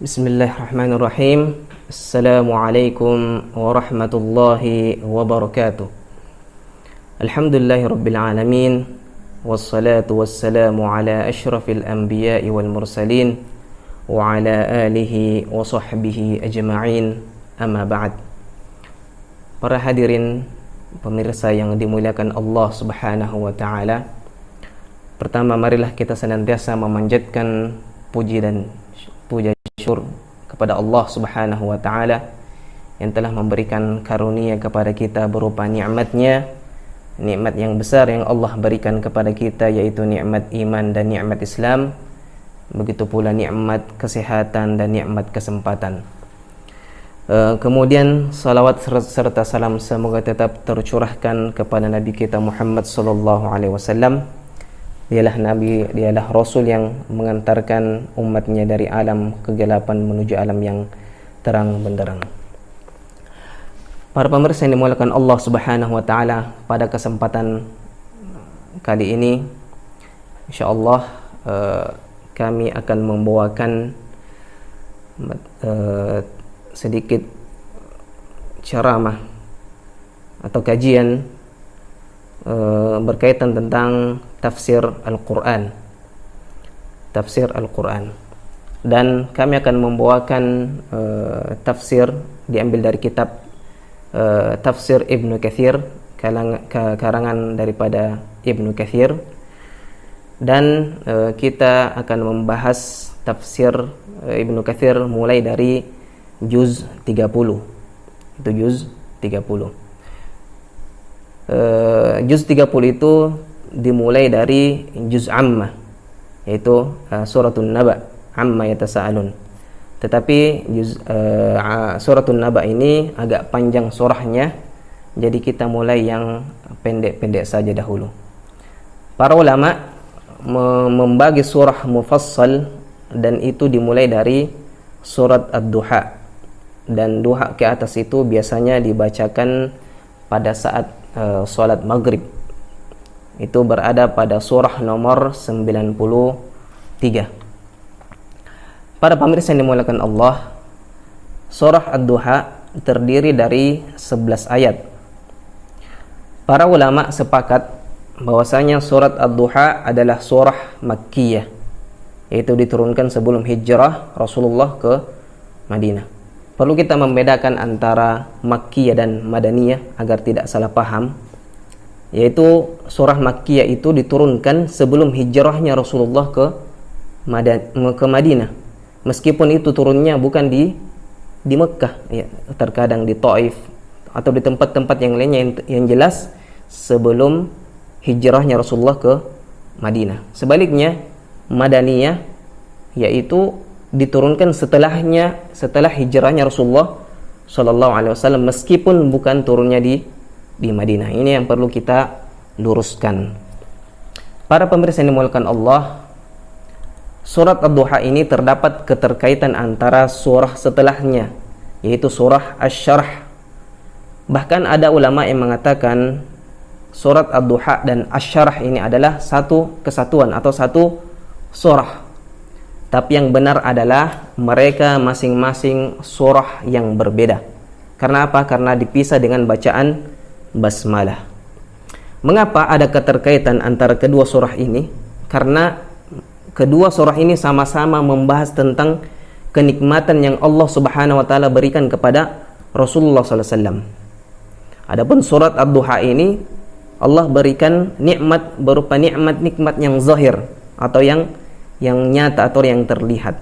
Bismillahirrahmanirrahim. Assalamualaikum warahmatullahi wabarakatuh. Alhamdulillahirabbil alamin. Wassalatu wassalamu ala asyrafil anbiya'i wal mursalin wa ala alihi wa sahbihi ajma'in. Amma ba'd. Para hadirin pemirsa yang dimuliakan Allah Subhanahu wa taala. Pertama, marilah kita senantiasa memanjatkan puja syukur kepada Allah Subhanahu wa taala yang telah memberikan karunia kepada kita berupa nikmat-Nya, nikmat yang besar yang Allah berikan kepada kita, yaitu nikmat iman dan nikmat Islam, begitu pula nikmat kesehatan dan nikmat kesempatan. Kemudian salawat serta salam semoga tetap tercurahkan kepada Nabi kita Muhammad sallallahu alaihi wasallam. Dialah Nabi, dialah Rasul yang mengantarkan umatnya dari alam kegelapan menuju alam yang terang benderang. Para pemirsa yang dimuliakan Allah Subhanahu wa taala, pada kesempatan kali ini insyaallah kami akan membawakan sedikit ceramah atau kajian berkaitan tentang tafsir Al-Quran, dan kami akan membawakan tafsir diambil dari kitab tafsir Ibnu Katsir, karangan daripada Ibnu Katsir, dan kita akan membahas tafsir Ibnu Katsir mulai dari juz 30. Itu juz 30. Juz 30 itu dimulai dari juz Amma, yaitu suratun Naba, Amma yatasaalun. Tetapi suratun Naba ini agak panjang surahnya, jadi kita mulai yang pendek-pendek saja dahulu. Para ulama membagi surah mufassal, dan itu dimulai dari surat Ad-Duha, dan duha ke atas itu biasanya dibacakan pada saat salat maghrib. Itu berada pada surah nomor 93. Para pemirsa yang dimuliakan Allah, surah Ad-Duha terdiri dari 11 ayat. Para ulama sepakat bahwasanya surat Ad-Duha adalah surah Makkiyah, yaitu diturunkan sebelum hijrah Rasulullah ke Madinah. Perlu kita membedakan antara Makkiyah dan Madaniyah agar tidak salah paham, yaitu surah Makkiyah itu diturunkan sebelum hijrahnya Rasulullah ke Madinah. Meskipun itu turunnya bukan di Mekkah, ya, terkadang di Taif atau di tempat-tempat yang lainnya, yang jelas sebelum hijrahnya Rasulullah ke Madinah. Sebaliknya Madaniyah yaitu diturunkan setelah hijrahnya Rasulullah sallallahu alaihi wasallam, meskipun bukan turunnya di Madinah. Ini yang perlu kita luruskan. Para pemirsa yang dimuliakan Allah, surat Ad-Duha ini terdapat keterkaitan antara surah setelahnya, yaitu surah Asy-Syarh. Bahkan ada ulama yang mengatakan surat Ad-Duha dan Asy-Syarh ini adalah satu kesatuan atau satu surah. Tapi yang benar adalah mereka masing-masing surah yang berbeda. Karena apa? Karena dipisah dengan bacaan basmalah. Mengapa ada keterkaitan antara kedua surah ini? Karena kedua surah ini sama-sama membahas tentang kenikmatan yang Allah Subhanahu wa taala berikan kepada Rasulullah sallallahu alaihi wasallam. Adapun surat Ad-Duha ini Allah berikan nikmat berupa nikmat yang zahir atau yang nyata atau yang terlihat.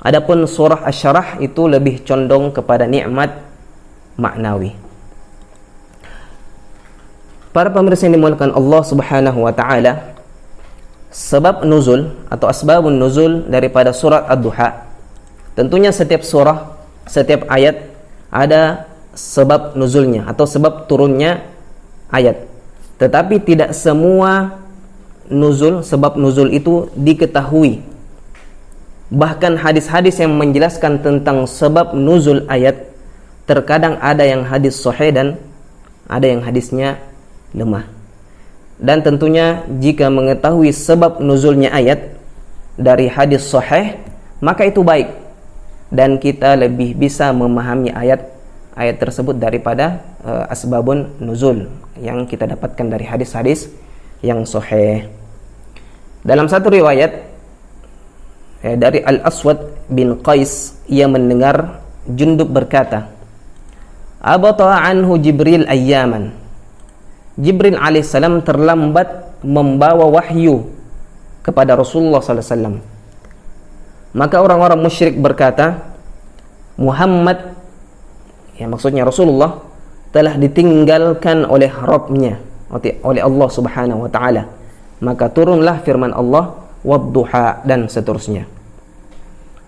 Adapun surah Asy-Syarh itu lebih condong kepada nikmat maknawi. Para pemirsa yang dimuliakan Allah Subhanahu wa taala, sebab nuzul atau asbabun nuzul daripada surat Ad-Duha, tentunya setiap surah, setiap ayat ada sebab nuzulnya atau sebab turunnya ayat. Tetapi tidak semua sebab nuzul itu diketahui. Bahkan hadis-hadis yang menjelaskan tentang sebab nuzul ayat, terkadang ada yang hadis sahih dan ada yang hadisnya lemah. Dan tentunya jika mengetahui sebab nuzulnya ayat dari hadis sahih, maka itu baik. dan kita lebih bisa memahami ayat tersebut daripada asbabun nuzul yang kita dapatkan dari hadis-hadis yang sahih. Dalam satu riwayat dari Al-Aswad bin Qais, ia mendengar Jundub berkata, "Abata anhu Jibril ayyaman." Jibril alaihissalam terlambat membawa wahyu kepada Rasulullah sallallahu alaihi wasallam. Maka orang-orang musyrik berkata, Muhammad, ya maksudnya Rasulullah, telah ditinggalkan oleh Rabbnya, oleh Allah subhanahu wa ta'ala. Maka turunlah firman Allah, wadduha, dan seterusnya.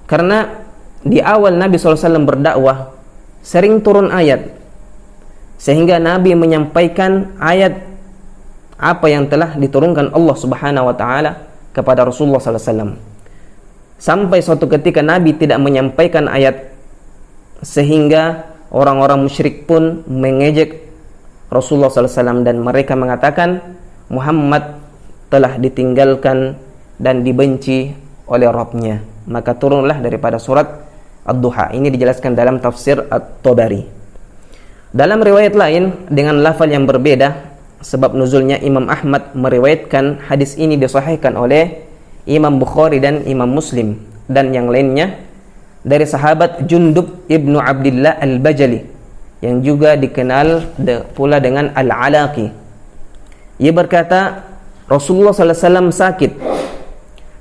Karena di awal Nabi SAW berdakwah sering turun ayat, sehingga Nabi menyampaikan ayat apa yang telah diturunkan Allah subhanahu wa ta'ala kepada Rasulullah SAW. Sampai suatu ketika Nabi tidak menyampaikan ayat, sehingga orang-orang musyrik pun mengejek Rasulullah SAW, dan mereka mengatakan Muhammad telah ditinggalkan dan dibenci oleh Rabbnya. Maka turunlah daripada surat Ad-Duha. Ini dijelaskan dalam tafsir At-Tabari. Dalam riwayat lain dengan lafal yang berbeda, sebab nuzulnya, Imam Ahmad meriwayatkan hadis ini disahihkan oleh Imam Bukhari dan Imam Muslim dan yang lainnya dari sahabat Jundub ibnu Abdillah al-Bajali, yang juga dikenal pula dengan Al-Alaqi. Ia berkata, Rasulullah SAW sakit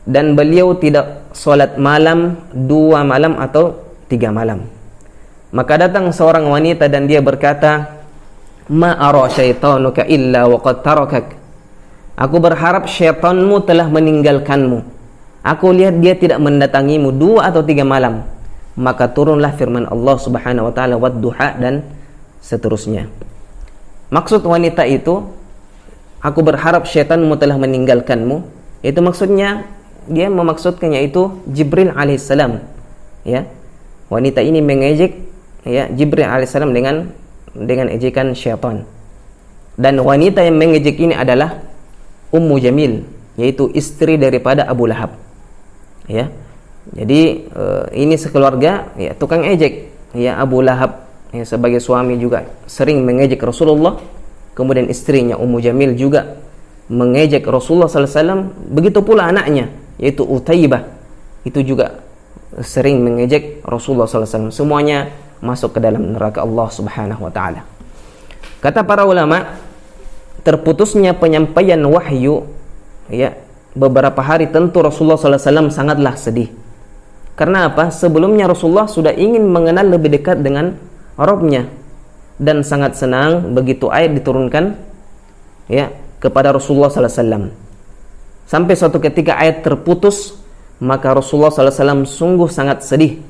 dan beliau tidak solat malam 2 malam atau 3 malam. Maka datang seorang wanita dan dia berkata, "Ma ara syaitanuka illa wa qad tarakak." Aku berharap syaitanmu telah meninggalkanmu. Aku lihat dia tidak mendatangimu 2 atau 3 malam. Maka turunlah firman Allah subhanahu wa ta'ala, wadduha, dan seterusnya. Maksud wanita itu, aku berharap syaitanmu telah meninggalkanmu, itu maksudnya dia memaksudkannya itu Jibril alaihissalam. Ya, wanita ini mengejek ya Jibril alaihissalam dengan ejekan syaitan. Dan wanita yang mengejek ini adalah Ummu Jamil, yaitu istri daripada Abu Lahab. Ya, jadi ini sekeluarga ya tukang ejek. Ya, Abu Lahab ya, sebagai suami juga sering mengejek Rasulullah. Kemudian istrinya Ummu Jamil juga mengejek Rasulullah SAW. Begitu pula anaknya, yaitu Utaibah, itu juga sering mengejek Rasulullah SAW. Semuanya masuk ke dalam neraka Allah Subhanahu wa ta'ala. Kata para ulama, terputusnya penyampaian wahyu ya beberapa hari tentu Rasulullah SAW sangatlah sedih. Karena apa? Sebelumnya Rasulullah sudah ingin mengenal lebih dekat dengan Rabbnya, dan sangat senang begitu ayat diturunkan ya kepada Rasulullah SAW. Sampai suatu ketika ayat terputus, maka Rasulullah SAW sungguh sangat sedih.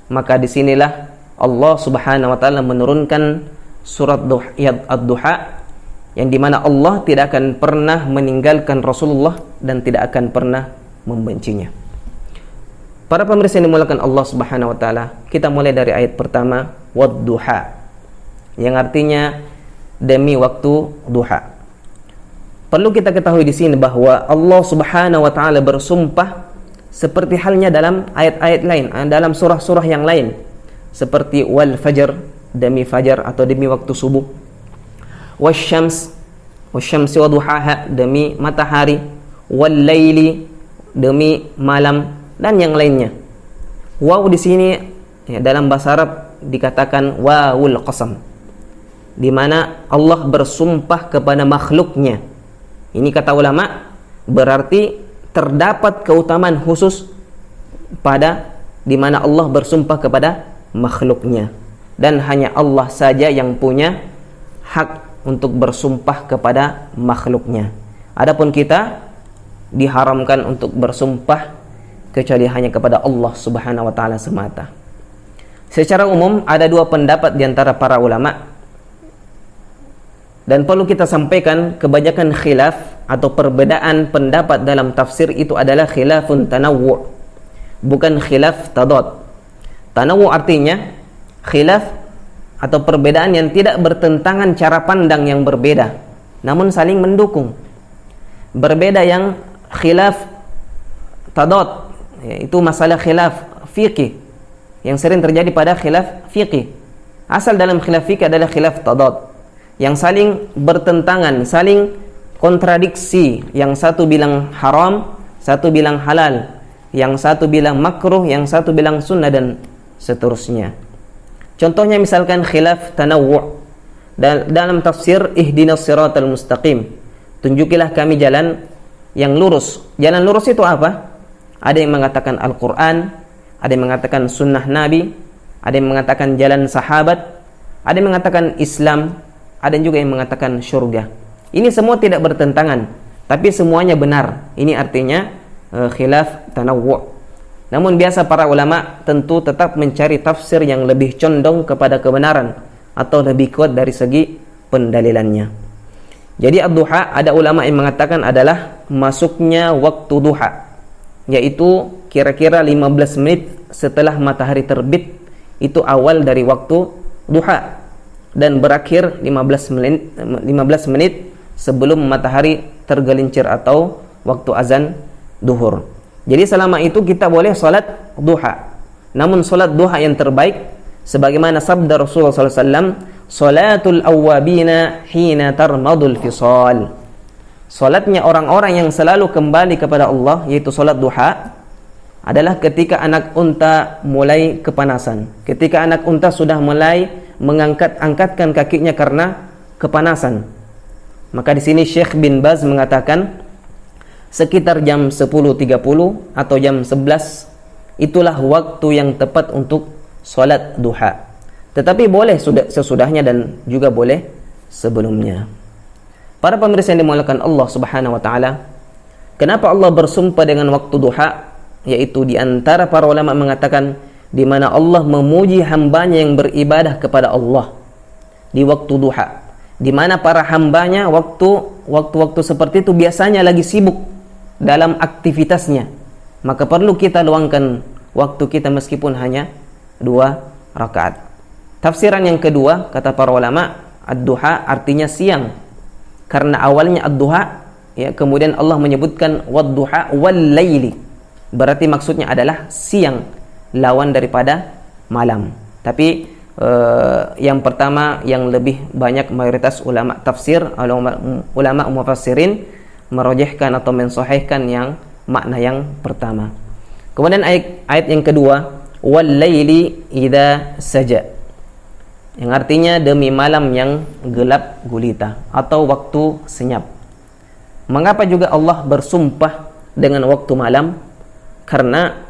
Maka disinilah Allah Subhanahu wa ta'ala menurunkan surat Ad-Duha, yang dimana Allah tidak akan pernah meninggalkan Rasulullah dan tidak akan pernah membencinya. Para pemirsa yang dimuliakan Allah Subhanahu wa ta'ala, kita mulai dari ayat pertama, Wad-Duha, yang artinya demi waktu duha. Perlu kita ketahui di sini bahwa Allah Subhanahu wa ta'ala bersumpah seperti halnya dalam ayat-ayat lain, dalam surah-surah yang lain, seperti wal fajr, demi fajar atau demi waktu subuh, wasyamsi wa duhaha, demi matahari, wal laili, demi malam, dan yang lainnya. Waw di sini ya, dalam bahasa Arab dikatakan wawul qasam, di mana Allah bersumpah kepada makhluknya. Ini kata ulama berarti terdapat keutamaan khusus pada di mana Allah bersumpah kepada makhluknya, dan hanya Allah saja yang punya hak untuk bersumpah kepada makhluknya. Adapun kita diharamkan untuk bersumpah kecuali hanya kepada Allah Subhanahu wa ta'ala semata. Secara umum ada 2 pendapat di antara para ulama, dan perlu kita sampaikan kebanyakan khilaf atau perbedaan pendapat dalam tafsir itu adalah khilafun tanawwu', bukan khilaf tadad. Tanawwu' artinya khilaf atau perbedaan yang tidak bertentangan cara pandang yang berbeda, namun saling mendukung. Berbeda yang khilaf tadad, yaitu masalah khilaf fikih, yang sering terjadi pada khilaf fiqih. Asal dalam khilaf fiqih adalah khilaf tadad, yang saling bertentangan, saling kontradiksi. Yang satu bilang haram, satu bilang halal, yang satu bilang makruh, yang satu bilang sunnah, dan seterusnya. Contohnya misalkan khilaf tanawwu' dalam tafsir ihdinas siratal mustaqim, tunjukilah kami jalan yang lurus. Jalan lurus itu apa? Ada yang mengatakan Al-Quran, ada yang mengatakan sunnah Nabi, ada yang mengatakan jalan sahabat, ada yang mengatakan Islam, ada juga yang mengatakan syurga. Ini semua tidak bertentangan, tapi semuanya benar. Ini artinya khilaf tanawwu'. Namun biasa para ulama tentu tetap mencari tafsir yang lebih condong kepada kebenaran atau lebih kuat dari segi pendalilannya. Jadi ad-duha, ada ulama yang mengatakan adalah masuknya waktu duha, yaitu kira-kira 15 menit setelah matahari terbit, itu awal dari waktu duha, dan berakhir 15 menit sebelum matahari tergelincir atau waktu azan duhur. Jadi selama itu kita boleh salat duha. Namun salat duha yang terbaik sebagaimana sabda Rasulullah SAW, salatul awwabina hina tarmadul fisal. Salatnya orang-orang yang selalu kembali kepada Allah, yaitu salat duha, adalah ketika anak unta mulai kepanasan, ketika anak unta sudah mulai angkatkan kakinya karena kepanasan. Maka di sini Syekh bin Baz mengatakan sekitar jam 10.30 atau jam 11 itulah waktu yang tepat untuk salat duha. Tetapi boleh sesudahnya dan juga boleh sebelumnya. Para pemirsa yang dimuliakan Allah Subhanahu wa taala, kenapa Allah bersumpah dengan waktu duha? Yaitu di antara para ulama mengatakan di mana Allah memuji hambanya yang beribadah kepada Allah di waktu duha, di mana para hambanya waktu-waktu seperti itu biasanya lagi sibuk dalam aktivitasnya, maka perlu kita luangkan waktu kita meskipun hanya 2 rakaat. Tafsiran yang kedua, kata para ulama, ad-duha artinya siang, karena awalnya ad-duha, ya, kemudian Allah menyebutkan wad-duha wal-laili, berarti maksudnya adalah siang, lawan daripada malam. Tapi yang pertama yang lebih banyak mayoritas ulama tafsir, ulama mufassirin merojehkan atau mensahihkan yang makna yang pertama. Kemudian ayat yang kedua, wal laili idza saja, yang artinya demi malam yang gelap gulita atau waktu senyap. Mengapa juga Allah bersumpah dengan waktu malam? Karena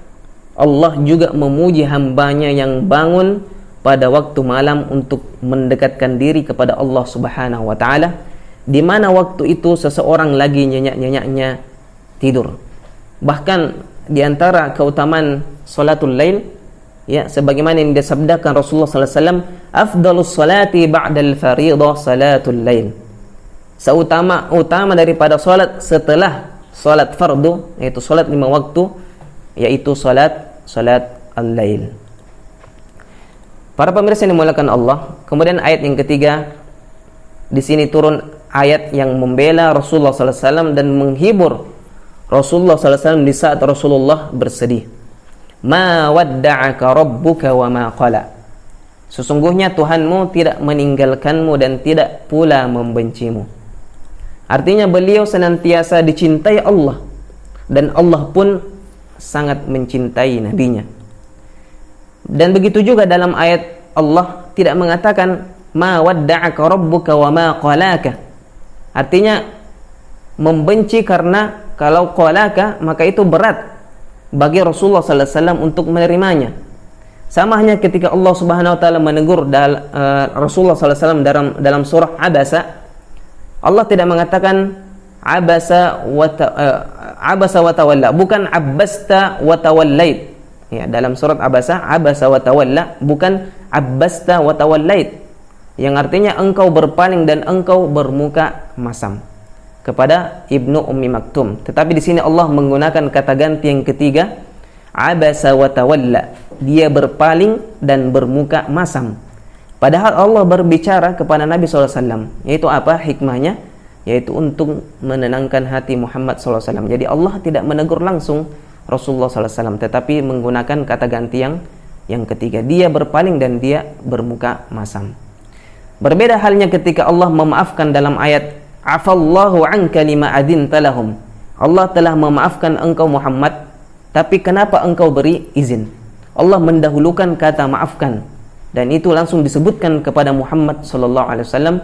Allah juga memuji hambanya yang bangun pada waktu malam untuk mendekatkan diri kepada Allah Subhanahu wa taala, di mana waktu itu seseorang lagi nyenyak-nyenyaknya tidur. Bahkan di antara keutamaan salatul lail, ya, sebagaimana yang disabdakan Rasulullah sallallahu alaihi wasallam, afdalus salati ba'dal fariidah salatul lail. Utama daripada salat setelah salat fardu, yaitu salat 5 waktu, yaitu salat al-lail. Para pemirsa yang dimuliakan Allah, kemudian ayat yang ketiga, di sini turun ayat yang membela Rasulullah sallallahu alaihi wasallam dan menghibur Rasulullah sallallahu alaihi wasallam di saat Rasulullah bersedih. Ma wadda'aka rabbuka wa ma qala. Sesungguhnya Tuhanmu tidak meninggalkanmu dan tidak pula membencimu. Artinya beliau senantiasa dicintai Allah, dan Allah pun sangat mencintai nabinya. Dan begitu juga dalam ayat Allah tidak mengatakan ma wadda'aka rabbuka wa ma qalaka. Artinya membenci, karena kalau qalaka maka itu berat bagi Rasulullah sallallahu alaihi wasallam untuk menerimanya. Sama hanya ketika Allah Subhanahu wa taala menegur Rasulullah sallallahu alaihi wasallam dalam surah Abasa, Allah tidak mengatakan abasa wa tawalla, bukan abbasta wa tawallait. Ya, dalam surat abasa wa tawalla, bukan abbasta wa tawallait, yang artinya engkau berpaling dan engkau bermuka masam kepada Ibnu Ummi Maktum. Tetapi di sini Allah menggunakan kata ganti yang ketiga, abasa wa tawalla, dia berpaling dan bermuka masam. Padahal Allah berbicara kepada Nabi SAW, yaitu apa hikmahnya? Yaitu untuk menenangkan hati Muhammad SAW. Jadi Allah tidak menegur langsung Rasulullah SAW, tetapi menggunakan kata ganti yang Yang ketiga, dia berpaling dan dia bermuka masam. Berbeda halnya ketika Allah memaafkan dalam ayat afallahu anka lima adzinta lahum. Allah telah memaafkan engkau Muhammad, tapi kenapa engkau beri izin? Allah mendahulukan kata maafkan, dan itu langsung disebutkan kepada Muhammad sallallahu alaihi wasallam,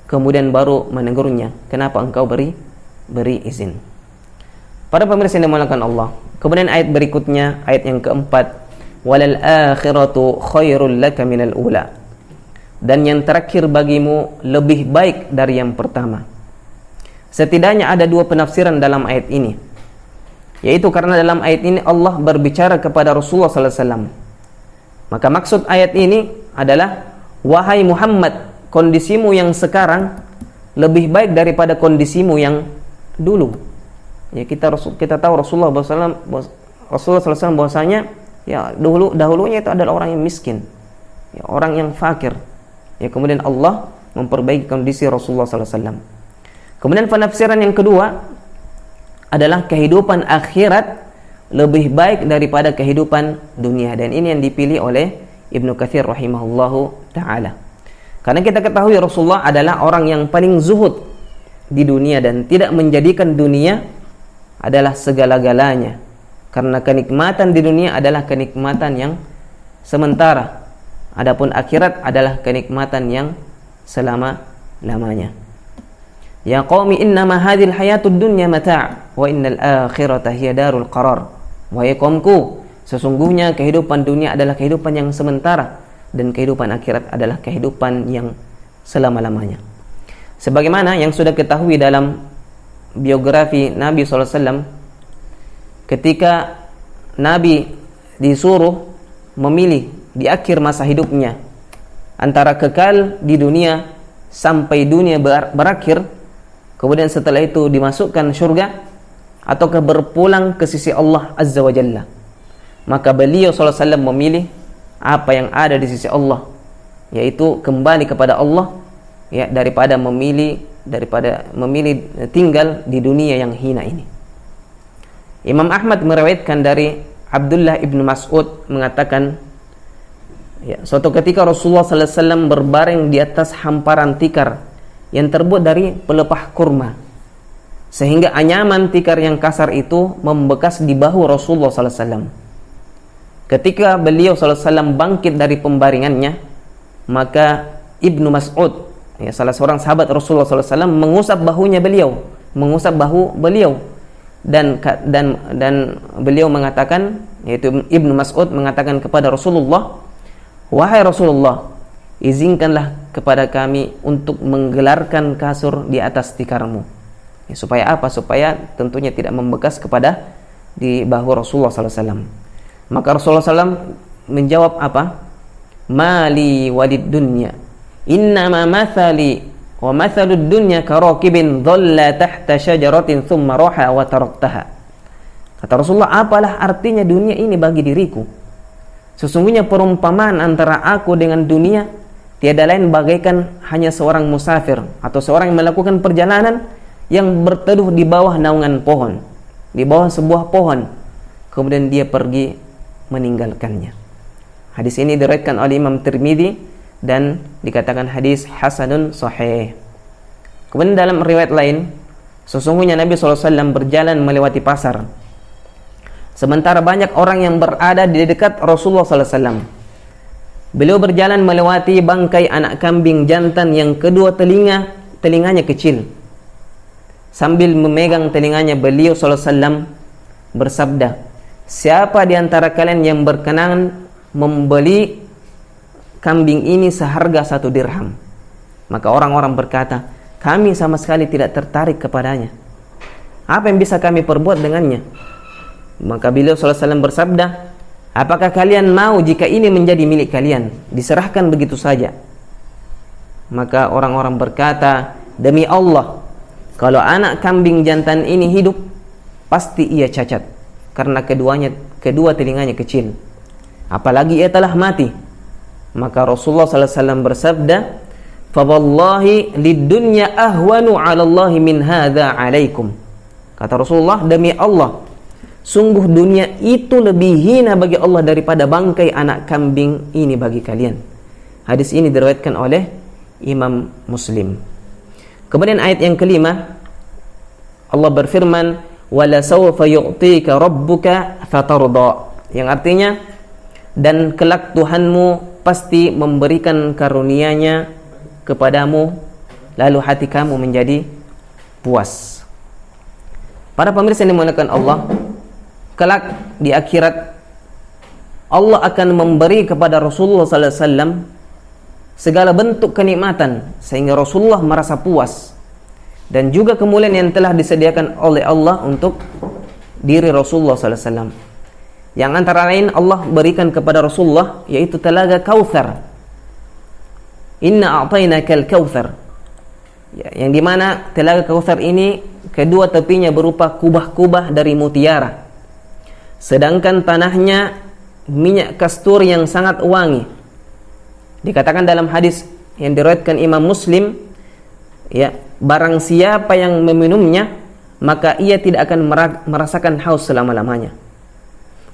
kemudian baru menegurnya, kenapa engkau beri izin? Para pemirsa yang dimuliakan Allah, kemudian ayat berikutnya, ayat yang keempat, walal akhiratu khairul laka minal ula, dan yang terakhir bagimu lebih baik dari yang pertama. Setidaknya ada dua penafsiran dalam ayat ini, yaitu karena dalam ayat ini Allah berbicara kepada Rasulullah SAW. Maka maksud ayat ini adalah, wahai Muhammad, kondisimu yang sekarang lebih baik daripada kondisimu yang dulu. Ya, kita tahu Rasulullah SAW bahwasanya ya dahulunya itu adalah orang yang miskin, ya, orang yang fakir. Ya, kemudian Allah memperbaiki kondisi Rasulullah SAW. Kemudian penafsiran yang kedua adalah kehidupan akhirat lebih baik daripada kehidupan dunia, dan ini yang dipilih oleh Ibnu Katsir rahimahullahu taala. Karena kita ketahui Rasulullah adalah orang yang paling zuhud di dunia dan tidak menjadikan dunia adalah segala-galanya. Karena kenikmatan di dunia adalah kenikmatan yang sementara, adapun akhirat adalah kenikmatan yang selama-lamanya. Ya qaumi innama hadhil hayatud dunya mata' wa innal akhirata hiya darul qarar. Wahai kaumku, sesungguhnya kehidupan dunia adalah kehidupan yang sementara dan kehidupan akhirat adalah kehidupan yang selama-lamanya. Sebagaimana yang sudah ketahui dalam biografi Nabi SAW, ketika Nabi disuruh memilih di akhir masa hidupnya antara kekal di dunia sampai dunia berakhir, kemudian setelah itu dimasukkan surga, ataukah berpulang ke sisi Allah Azza wa Jalla, maka beliau SAW memilih apa yang ada di sisi Allah, yaitu kembali kepada Allah, ya, daripada memilih tinggal di dunia yang hina ini. Imam Ahmad meriwayatkan dari Abdullah ibnu Mas'ud mengatakan, ya, suatu ketika Rasulullah SAW berbaring di atas hamparan tikar yang terbuat dari pelepah kurma, sehingga anyaman tikar yang kasar itu membekas di bahu Rasulullah SAW. Ketika beliau SAW bangkit dari pembaringannya, maka Ibnu Mas'ud, ya, salah seorang sahabat Rasulullah SAW, mengusap bahunya beliau, mengusap bahu beliau, dan beliau mengatakan, yaitu Ibnu Mas'ud mengatakan kepada Rasulullah, wahai Rasulullah, izinkanlah kepada kami untuk menggelarkan kasur di atas tikarmu. Ya, supaya apa? Supaya tentunya tidak membekas kepada di bahu Rasulullah SAW. Maka Rasulullah SAW menjawab apa? Mali walid dunya, innama mathali wa mathalud dunya karakibin dhalla tahta syajaratin thumma raha wa taraktaha. Kata Rasulullah, apalah artinya dunia ini bagi diriku? Sesungguhnya perumpamaan antara aku dengan dunia tiada lain bagaikan hanya seorang musafir atau seorang yang melakukan perjalanan yang berteduh di bawah naungan pohon, di bawah sebuah pohon, kemudian dia pergi meninggalkannya. Hadis ini diriwayatkan oleh Imam Tirmidzi dan dikatakan hadis hasanun sahih. Kemudian dalam riwayat lain, sesungguhnya Nabi SAW berjalan melewati pasar, sementara banyak orang yang berada di dekat Rasulullah SAW. Beliau berjalan melewati bangkai anak kambing jantan yang kedua telinganya kecil. Sambil memegang telinganya, beliau SAW bersabda, siapa di antara kalian yang berkenan membeli kambing ini seharga 1 dirham? Maka orang-orang berkata, kami sama sekali tidak tertarik kepadanya. Apa yang bisa kami perbuat dengannya? Maka beliau SAW bersabda, apakah kalian mau jika ini menjadi milik kalian, diserahkan begitu saja? Maka orang-orang berkata, demi Allah, kalau anak kambing jantan ini hidup, pasti ia cacat, karena kedua telinganya kecil. Apalagi ia telah mati. Maka Rasulullah SAW bersabda, fawallahi lidunya ahwanu 'ala Allah min hadza 'alaikum. Kata Rasulullah, demi Allah, Sungguh dunia itu lebih hina bagi Allah daripada bangkai anak kambing ini bagi kalian. Hadis ini diriwayatkan oleh Imam Muslim. Kemudian ayat yang kelima, Allah berfirman, "Wala sawfa yu'tika rabbuka fatarda." Yang artinya, dan kelak Tuhanmu pasti memberikan karunia-Nya kepadamu, lalu hati kamu menjadi puas. Para pemirsa yang dimuliakan Allah, kelak di akhirat Allah akan memberi kepada Rasulullah SAW segala bentuk kenikmatan sehingga Rasulullah merasa puas, dan juga kemuliaan yang telah disediakan oleh Allah untuk diri Rasulullah SAW, yang antara lain Allah berikan kepada Rasulullah yaitu telaga Kautsar. Inna a'tainakal kautsar, yang dimana telaga Kautsar ini kedua tepinya berupa kubah-kubah dari mutiara, sedangkan tanahnya minyak kasturi yang sangat wangi. Dikatakan dalam hadis yang diriwayatkan Imam Muslim, ya, barang siapa yang meminumnya maka ia tidak akan merasakan haus selama-lamanya.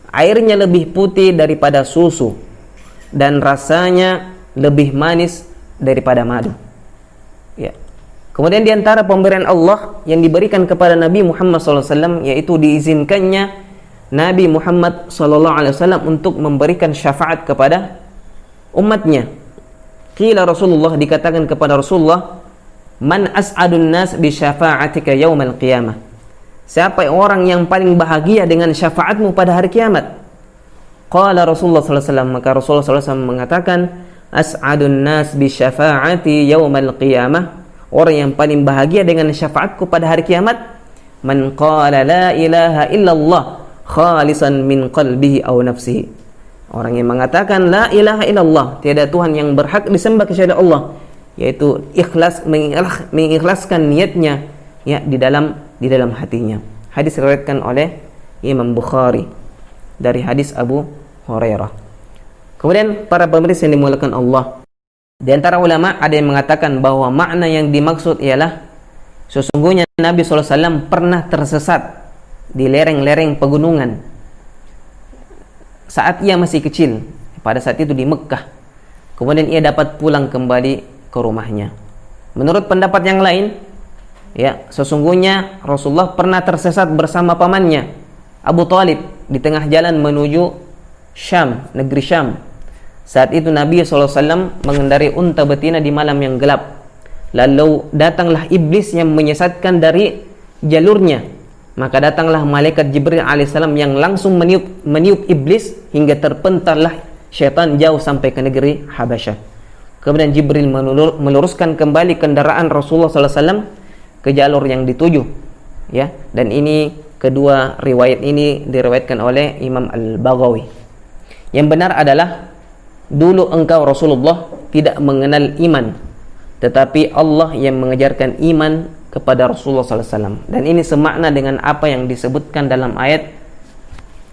Airnya lebih putih daripada susu dan rasanya lebih manis daripada madu. Ya. Kemudian di antara pemberian Allah yang diberikan kepada Nabi Muhammad SAW yaitu diizinkannya Nabi Muhammad SAW untuk memberikan syafaat kepada umatnya. Qila Rasulullah, dikatakan kepada Rasulullah, "Man as'adun nas bi syafa'atika yaumal qiyamah?" Siapa orang yang paling bahagia dengan syafaatmu pada hari kiamat? Qala Rasulullah SAW, maka Rasulullah SAW mengatakan, "As'adun nas bi syafa'ati yaumal qiyamah." Orang yang paling bahagia dengan syafaatku pada hari kiamat, man qala la ilaha illallah khalisan min qalbihi aw nafsihi. Orang yang mengatakan la ilaha illallah, tiada Tuhan yang berhak disembah kecuali Allah, yaitu ikhlas, mengikhlaskan niatnya, ya, di dalam hatinya. Hadis diriwayatkan oleh Imam Bukhari dari hadis Abu Hurairah. Kemudian para pemirsa yang dimuliakan Allah, di antara ulama ada yang mengatakan bahwa makna yang dimaksud ialah sesungguhnya Nabi SAW pernah tersesat di lereng-lereng pegunungan saat ia masih kecil, pada saat itu di Mekkah. Kemudian ia dapat pulang kembali ke rumahnya. Menurut pendapat yang lain, ya, sesungguhnya Rasulullah pernah tersesat bersama pamannya Abu Talib di tengah jalan menuju Syam, negeri Syam. Saat itu Nabi SAW mengendarai unta betina di malam yang gelap. Lalu datanglah iblis yang menyesatkan dari jalurnya. Maka datanglah malaikat Jibril alaihissalam yang langsung meniup iblis hingga terpentallah syaitan jauh sampai ke negeri Habasyah. Kemudian Jibril meluruskan kembali kendaraan Rasulullah SAW ke jalur yang dituju, ya. Dan ini kedua riwayat ini diriwayatkan oleh Imam Al-Baghawi. Yang benar adalah dulu engkau Rasulullah tidak mengenal iman, tetapi Allah yang mengajarkan iman kepada Rasulullah SAW. Dan ini semakna dengan apa yang disebutkan dalam ayat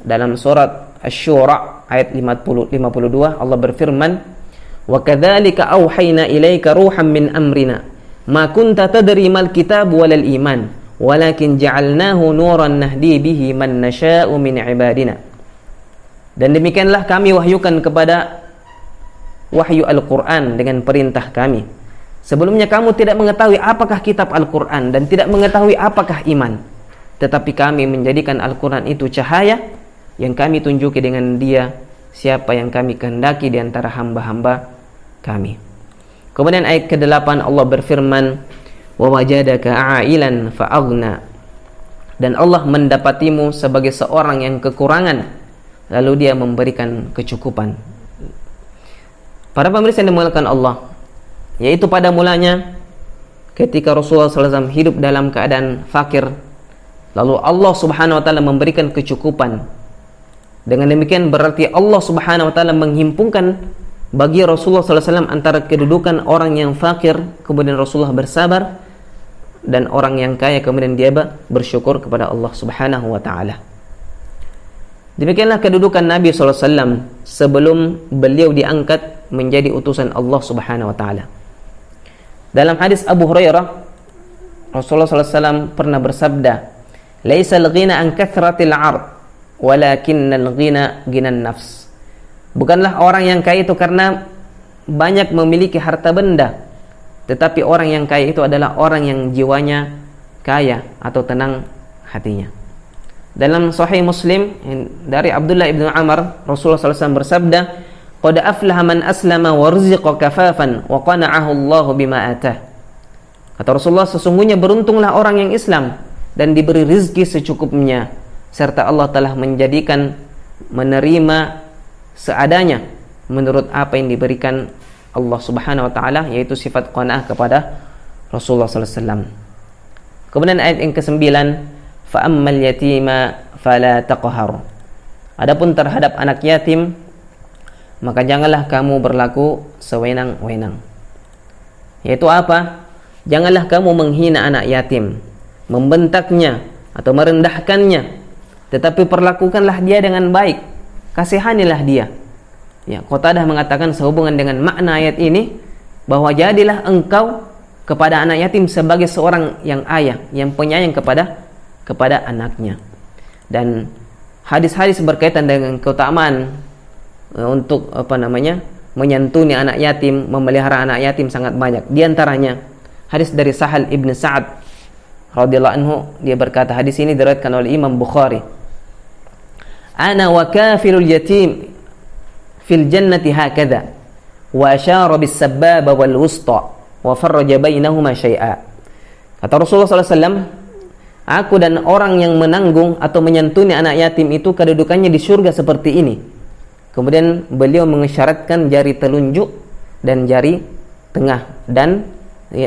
dalam surat Asy-Syura ayat 52. Allah berfirman, "Wa kadzalika auhayna ilaika ruham min amrina ma kunta tadri mal kitab walal iman walakin ja'alnahu nuran nahdi bihi man nasha'u min ibadina." Dan demikianlah kami wahyukan kepada wahyu Al-Quran dengan perintah kami. Sebelumnya kamu tidak mengetahui apakah kitab Al-Quran dan tidak mengetahui apakah iman. Tetapi kami menjadikan Al-Quran itu cahaya yang kami tunjuki dengan dia siapa yang kami kehendaki di antara hamba-hamba kami. Kemudian ayat ke-8 Allah berfirman, "Wa wajadaka 'ailan fa'aghna." Dan Allah mendapatimu sebagai seorang yang kekurangan, lalu dia memberikan kecukupan. Para pemirsa yang dimuliakan Allah, yaitu pada mulanya ketika Rasulullah SAW hidup dalam keadaan fakir, lalu Allah Subhanahu wa taala memberikan kecukupan. Dengan demikian berarti Allah Subhanahu wa taala menghimpunkan bagi Rasulullah SAW antara kedudukan orang yang fakir, kemudian Rasulullah bersabar, dan orang yang kaya kemudian dia bersyukur kepada Allah Subhanahu wa taala. Demikianlah kedudukan Nabi SAW sebelum beliau diangkat menjadi utusan Allah Subhanahu wa taala. Dalam hadis Abu Hurairah, Rasulullah SAW pernah bersabda, "Laisal ghina an kathratil 'ard, walakinnal ghina ghinan nafs. Bukanlah orang yang kaya itu karena banyak memiliki harta benda, tetapi orang yang kaya itu adalah orang yang jiwanya kaya atau tenang hatinya. Dalam Sahih Muslim dari Abdullah ibn Amr, Rasulullah SAW bersabda, "Qad aflaha man aslama wa ruziqa kafafan wa qana'ahu Allahu bima atah." Kata Rasulullah, sesungguhnya beruntunglah orang yang Islam dan diberi rizki secukupnya, serta Allah telah menjadikan menerima seadanya menurut apa yang diberikan Allah Subhanahu wa taala, yaitu sifat qanaah kepada Rasulullah SAW. Kemudian ayat yang ke-9, fa ammal yatima fala taqhar. Adapun terhadap anak yatim, maka janganlah kamu berlaku sewenang-wenang. Yaitu apa? Janganlah kamu menghina anak yatim, membentaknya atau merendahkannya, tetapi perlakukanlah dia dengan baik, kasihanilah dia. Ya, Qatadah mengatakan sehubungan dengan makna ayat ini, bahwa jadilah engkau kepada anak yatim sebagai seorang yang ayah, yang penyayang kepada anaknya. Dan hadis-hadis berkaitan dengan keutamaan untuk menyantuni anak yatim, memelihara anak yatim sangat banyak. Di antaranya hadis dari Sahal ibn Sa'ad radhiyallahu anhu, dia berkata, hadis ini diriwayatkan oleh Imam Bukhari, "Ana wa kafilul yatim fil jannati hakadha wa asyara bis sababa wal wusta wa farraja bainahuma syai'a." Kata Rasulullah SAW, aku dan orang yang menanggung atau menyantuni anak yatim itu kedudukannya di surga seperti ini. Kemudian beliau mengisyaratkan jari telunjuk dan jari tengah, dan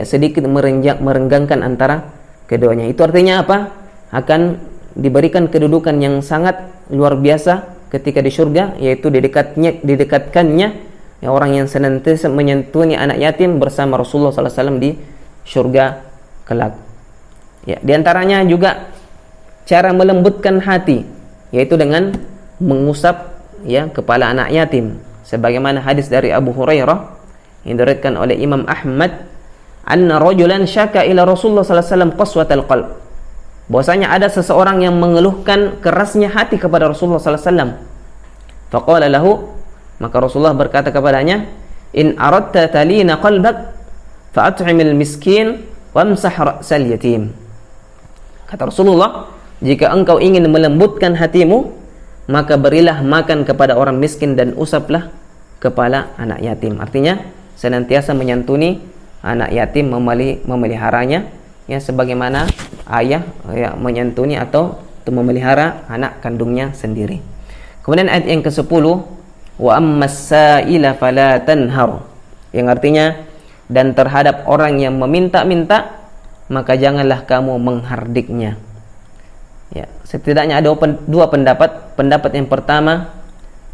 sedikit merenggangkan antara keduanya. Itu artinya apa? Akan diberikan kedudukan yang sangat luar biasa ketika di surga, yaitu didekatkannya orang yang senantiasa menyantuni anak yatim bersama Rasulullah SAW di surga kelak. Ya, di antaranya juga cara melembutkan hati, yaitu dengan mengusap kepala anak yatim, sebagaimana hadis dari Abu Hurairah yang diriwayatkan oleh Imam Ahmad, anna rajulan syaka ila Rasulullah sallallahu alaihi wasallam qaswatal qalb. Bahwasanya ada seseorang yang mengeluhkan kerasnya hati kepada Rasulullah sallallahu alaihi wasallam. Faqala lahu, maka Rasulullah berkata kepadanya, "In aradta talina qalbak fa'at'imil miskin wamsah ra'sal yatim." Kata Rasulullah, jika engkau ingin melembutkan hatimu, maka berilah makan kepada orang miskin dan usaplah kepala anak yatim. Artinya senantiasa menyantuni anak yatim, memeliharanya, sebagaimana ayah menyantuni atau memelihara anak kandungnya sendiri. Kemudian ayat yang ke-10, wa ammas sa'ila fala tanhar, yang artinya, dan terhadap orang yang meminta-minta, maka janganlah kamu menghardiknya. Ya, setidaknya ada dua pendapat. Pendapat yang pertama,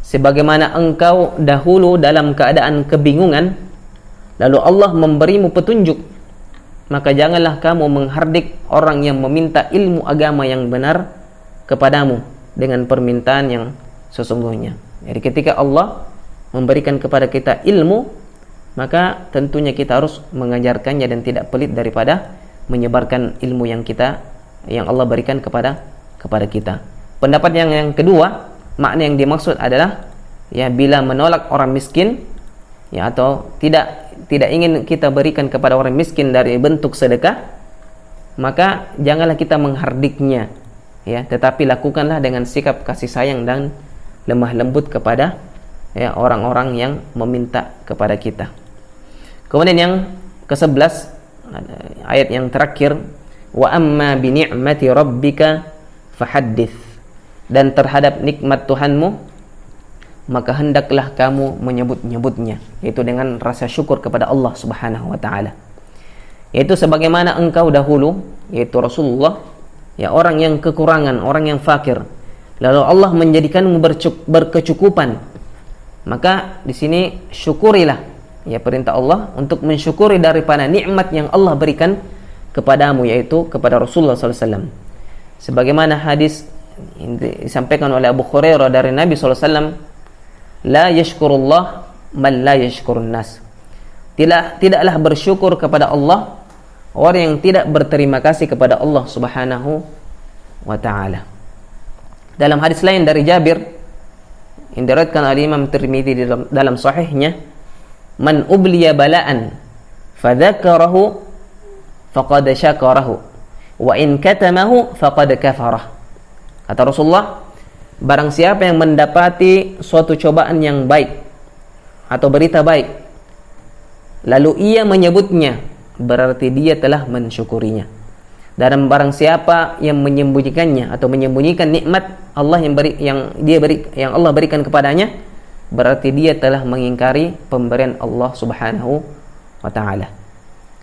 sebagaimana engkau dahulu dalam keadaan kebingungan, lalu Allah memberimu petunjuk, maka janganlah kamu menghardik orang yang meminta ilmu agama yang benar kepadamu dengan permintaan yang sesungguhnya. Jadi ketika Allah memberikan kepada kita ilmu, maka tentunya kita harus mengajarkannya dan tidak pelit daripada menyebarkan ilmu yang Allah berikan kepada kita. Pendapat yang kedua, makna yang dimaksud adalah bila menolak orang miskin, atau tidak ingin kita berikan kepada orang miskin dari bentuk sedekah, maka janganlah kita menghardiknya, tetapi lakukanlah dengan sikap kasih sayang dan lemah lembut kepada orang-orang yang meminta kepada kita. Kemudian yang ke-11, ayat yang terakhir, wa amma bi ni'mati rabbika fahaddits, dan terhadap nikmat Tuhanmu maka hendaklah kamu menyebut-nyebutnya, yaitu dengan rasa syukur kepada Allah Subhanahu wa taala. Yaitu sebagaimana engkau dahulu, yaitu Rasulullah, orang yang kekurangan, orang yang fakir, lalu Allah menjadikanmu berkecukupan, maka di sini syukurilah, perintah Allah untuk mensyukuri daripada nikmat yang Allah berikan kepadamu, yaitu kepada Rasulullah SAW. Sebagaimana hadis disampaikan oleh Abu Hurairah dari Nabi SAW, la yashkurullah man la yashkurun nas. Tidaklah bersyukur kepada Allah orang yang tidak berterima kasih kepada Allah Subhanahu wa ta'ala. Dalam hadis lain dari Jabir yang diriwayatkan oleh Imam Tirmidzi dalam sahihnya, "Man ubliya bala'an fadzakarahu faqad syakarahu wa in katamahu faqad kafarah." Kata Rasulullah, barang siapa yang mendapati suatu cobaan yang baik atau berita baik, lalu ia menyebutnya, berarti dia telah mensyukurinya. Dan barang siapa yang menyembunyikannya atau menyembunyikan nikmat Allah yang Allah berikan kepadanya, berarti dia telah mengingkari pemberian Allah Subhanahu wa taala.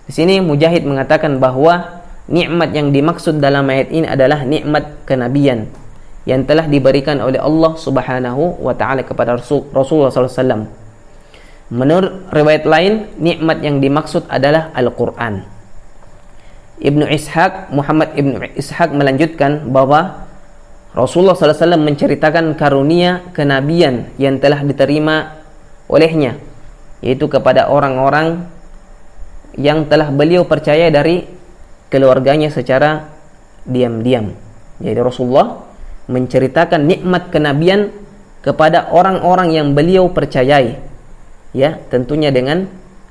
Di sini Mujahid mengatakan bahwa nikmat yang dimaksud dalam ayat ini adalah nikmat kenabian yang telah diberikan oleh Allah Subhanahu wa taala kepada Rasulullah SAW. Menurut riwayat lain, nikmat yang dimaksud adalah Al-Qur'an. Muhammad Ibnu Ishaq melanjutkan bahwa Rasulullah SAW menceritakan karunia kenabian yang telah diterima olehnya, yaitu kepada orang-orang yang telah beliau percaya dari keluarganya secara diam-diam. Jadi Rasulullah menceritakan nikmat kenabian kepada orang-orang yang beliau percayai, ya, tentunya dengan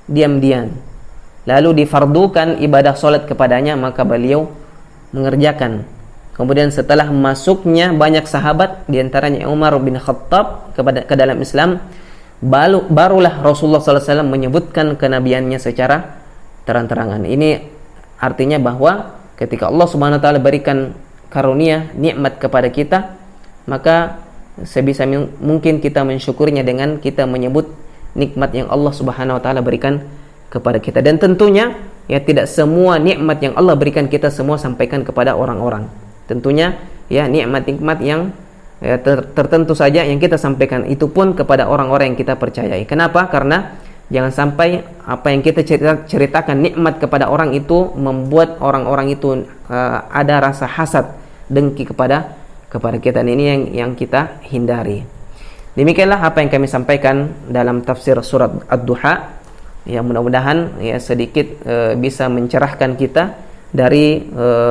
diam-diam. Lalu difardukan ibadah solat kepadanya, maka beliau mengerjakan. Kemudian setelah masuknya banyak sahabat, diantaranya Umar bin Khattab ke dalam Islam, barulah Rasulullah SAW menyebutkan kenabiannya secara terang-terangan. Ini artinya bahwa ketika Allah Subhanahu wa taala berikan karunia, nikmat kepada kita, maka sebisa mungkin kita mensyukurinya dengan kita menyebut nikmat yang Allah Subhanahu wa taala berikan kepada kita. Dan tentunya ya, tidak semua nikmat yang Allah berikan kita semua sampaikan kepada orang-orang. Tentunya ya, nikmat-nikmat yang ya, tertentu saja yang kita sampaikan, itu pun kepada orang-orang yang kita percayai. Kenapa? Karena jangan sampai apa yang kita ceritakan nikmat kepada orang itu membuat orang-orang itu ada rasa hasad, dengki kepada kita. Ini yang kita hindari. Demikianlah apa yang kami sampaikan dalam tafsir surat Ad-Duha. Ya, mudah-mudahan ya sedikit bisa mencerahkan kita dari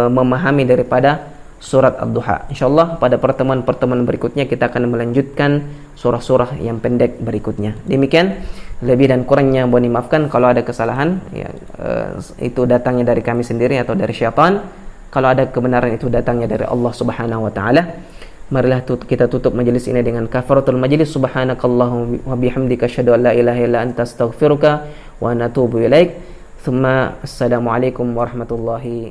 memahami daripada surat Ad-Duha. Insyaallah pada pertemuan-pertemuan berikutnya kita akan melanjutkan surah-surah yang pendek berikutnya. Demikian, lebih dan kurangnya mohon dimaafkan. Kalau ada kesalahan ya, itu datangnya dari kami sendiri atau dari syaitan. Kalau ada kebenaran itu datangnya dari Allah Subhanahu wa taala. Marilah kita tutup majelis ini dengan kafaratul majelis. Subhanakallahumma wa bihamdika asyhadu an la ilaha illa anta astaghfiruka wa atubu ilaik. Tsumma assalamu alaikum warahmatullahi